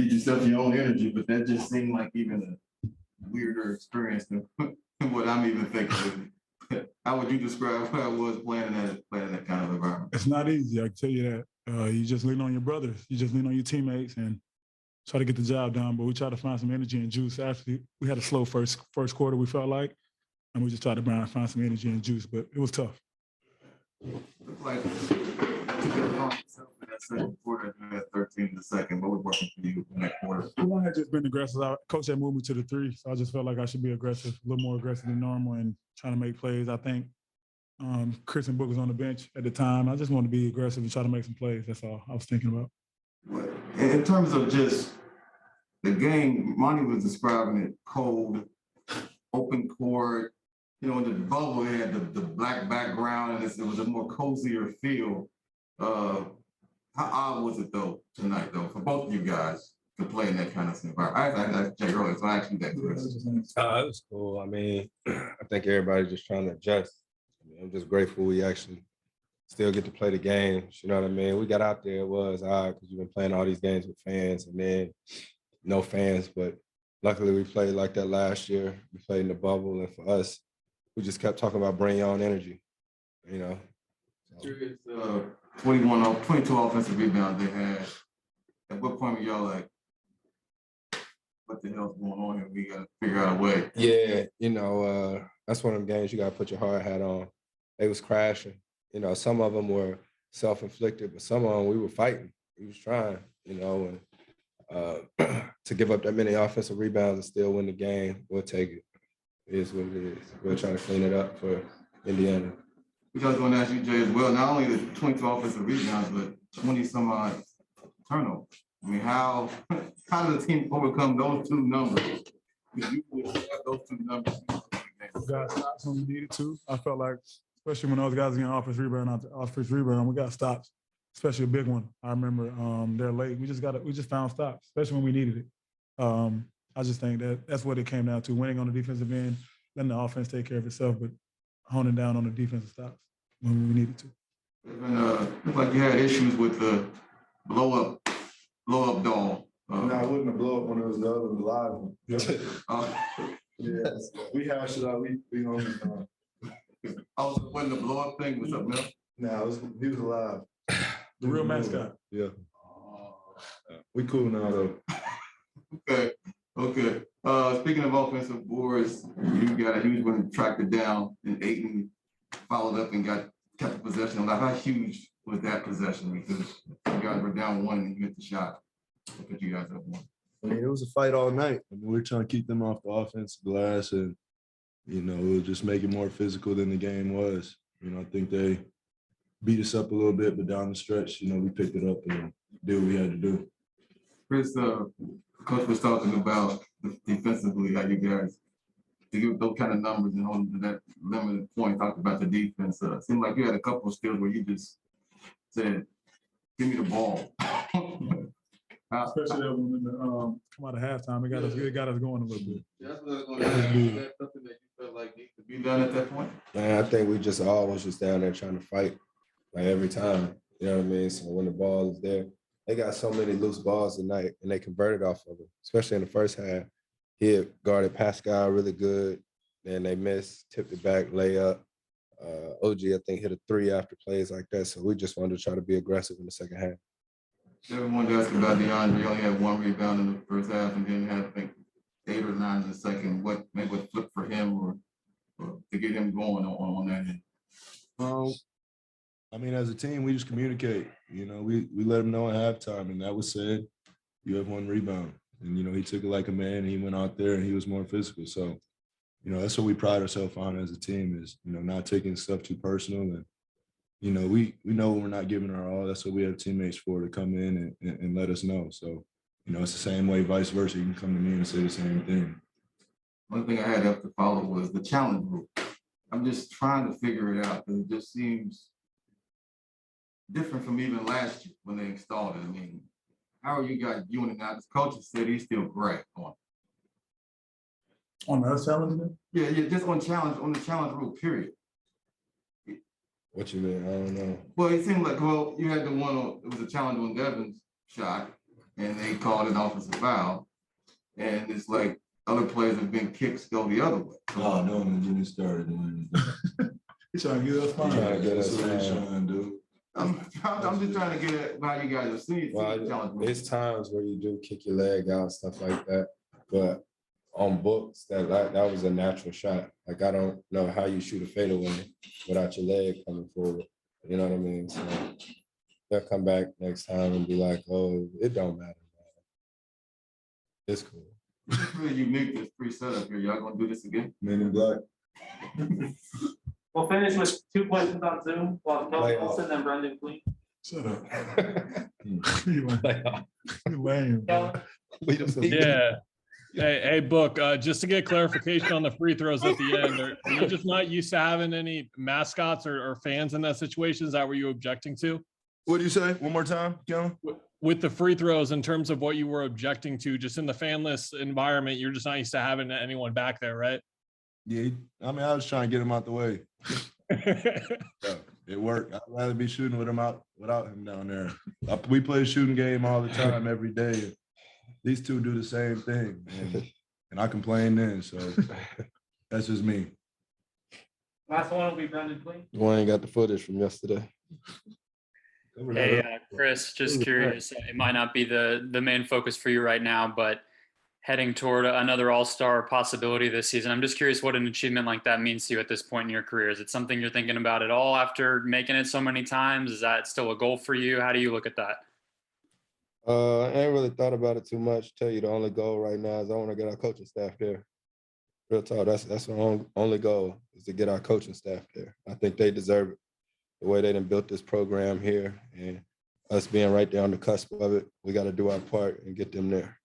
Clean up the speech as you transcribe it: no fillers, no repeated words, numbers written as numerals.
feed yourself your own energy, but that just seemed like even a weirder experience than what I'm even thinking. How would you describe what I was playing in that kind of environment? It's not easy, I can tell you that. You just lean on your brothers. You just lean on your teammates and try to get the job done. But we try to find some energy and juice. Actually, we had a slow first quarter, we felt like, and we just tried to find some energy and juice, but it was tough. Looked like that second quarter, you had 13 in the second. What was working for you in that quarter? I had just been aggressive. Coach had moved me to the 3, so I just felt like I should be aggressive, a little more aggressive than normal, and trying to make plays. I think Chris and Book was on the bench at the time. I just wanted to be aggressive and try to make some plays. That's all I was thinking about. In terms of just the game, Monty was describing it cold, open court. You know, in the bubble, they had the black background, and it was a more cozier feel. How odd was it though tonight, though, for both of you guys to play in that kind of environment? I asked Jay earlier, so I actually that question. It was cool. I mean, I think everybody's just trying to adjust. I mean, I'm just grateful we actually still get to play the games. You know what I mean? We got out there, it was odd because we've been playing all these games with fans and then no fans, but luckily we played like that last year. We played in the bubble, and for us, we just kept talking about bring your own energy, you know. So. 22 offensive rebounds they had. At what point were y'all like, what the hell's going on here? We got to figure out a way. Yeah, you know, that's one of them games you got to put your hard hat on. They was crashing. You know, some of them were self-inflicted, but some of them we were fighting. We was trying, you know, and to give up that many offensive rebounds and still win the game, we'll take it. It is what it is. We're trying to clean it up for Indiana. I was going to ask you, Jay, as well, not only the 22 offensive rebounds, but 20-some-odd turnovers. I mean, how does the team overcome those two numbers? You have those two numbers. We got stops when we needed to. I felt like, especially when those guys getting offensive rebound after offensive rebound, we got stops, especially a big one. I remember they're late. We just found stops, especially when we needed it. I just think that's what it came down to: winning on the defensive end, letting the offense take care of itself, but honing down on the defensive stops when we needed to. Looked like you had issues with the blow up doll. No, I wouldn't have blow up when it was the other live one. Yes, we hashed it out. We on the Also, when the blow up thing was up there. No, he was alive. The real mascot. Yeah. We cool now though. Okay. Speaking of offensive boards, you got a huge one tracked it down, and Ayton followed up and kept the possession. How huge was that possession? Because you guys were down 1 and you hit the shot. What put you guys up 1? I mean, it was a fight all night. I mean, we're trying to keep them off the offensive glass, and you know, we'll just make it more physical than the game was. You know, I think they beat us up a little bit, but down the stretch, you know, we picked it up and did what we had to do. Chris, Coach was talking about defensively, how you guys to give those kind of numbers and hold to that limited point. Talked about the defense. It seemed like you had a couple of steals where you just said, "Give me the ball." Especially that when come out of halftime, it got us going a little bit. That's what I was going to ask. Is that something that you felt like needs to be done at that point? Man, I think we just always just down there trying to fight, like every time. You know what I mean? So when the ball is there, they got so many loose balls tonight, and they converted off of it, especially in the first half. He had guarded Pascal really good, and they missed, tipped it back, layup. OG, I think, hit a 3 after plays like that, so we just wanted to try to be aggressive in the second half. Everyone asked about DeAndre. He only had 1 rebound in the first half, and then had, I think, 8 or 9 in the second. What flipped for him or to get him going on that end? I mean, as a team, we just communicate. You know, we let him know at halftime, and that was said. You have 1 rebound, and you know he took it like a man. And he went out there and he was more physical. So, you know, that's what we pride ourselves on as a team is, you know, not taking stuff too personal. And you know, we know when we're not giving our all. That's what we have teammates for, to come in and let us know. So, you know, it's the same way, vice versa. You can come to me and say the same thing. One thing I had to follow was the challenge group. I'm just trying to figure it out because it just seems different from even last year when they installed it. I mean, how are you guys doing it now? This coach said he's still great on us challenging it? Yeah, just on the challenge rule, period. What you mean? I don't know. Well, it seemed like, you had the one it was a challenge on Devin's shot, and they called an offensive foul. And it's like other players have been kicked go the other way. So, Oh, no, man, Jimmy started doing He's trying to get us Trying to fined. get That's us what he's fined. trying to do. I'm just trying to get at how you guys are seeing Well, there's times where you do kick your leg out, stuff like that. But on books, that was a natural shot. Like, I don't know how you shoot a fadeaway without your leg coming forward. You know what I mean? So they'll come back next time and be like, oh, it don't matter, man. It's cool. It's really unique, this pre-setup here. Y'all gonna do this again? Men in Black. We'll finish with 2 questions on Zoom while Kelly Lay off. Wilson and Brendan Queen. Shut up. You lame, bro. We just Yeah. Hey, Book, just to get clarification on the free throws at the end, are you just not used to having any mascots or fans in that situation? Is that what you were objecting to? What do you say? One more time, Kellen? With the free throws, in terms of what you were objecting to, just in the fanless environment, you're just not used to having anyone back there, right? Yeah, I mean, I was trying to get him out the way. Yeah, it worked. I'd rather be shooting with him out without him down there. We play a shooting game all the time, every day. These two do the same thing, and I complain then. So that's just me. Last one will be Brendan Queen. Dwayne got the footage from yesterday. Hey, Chris, just curious. It might not be the main focus for you right now, but heading toward another All-Star possibility this season, I'm just curious what an achievement like that means to you at this point in your career. Is it something you're thinking about at all after making it so many times? Is that still a goal for you? How do you look at that? I ain't really thought about it too much. Tell you the only goal right now is I want to get our coaching staff there. Real talk, that's our only goal, is to get our coaching staff there. I think they deserve it. The way they done built this program here, and us being right there on the cusp of it, we got to do our part and get them there.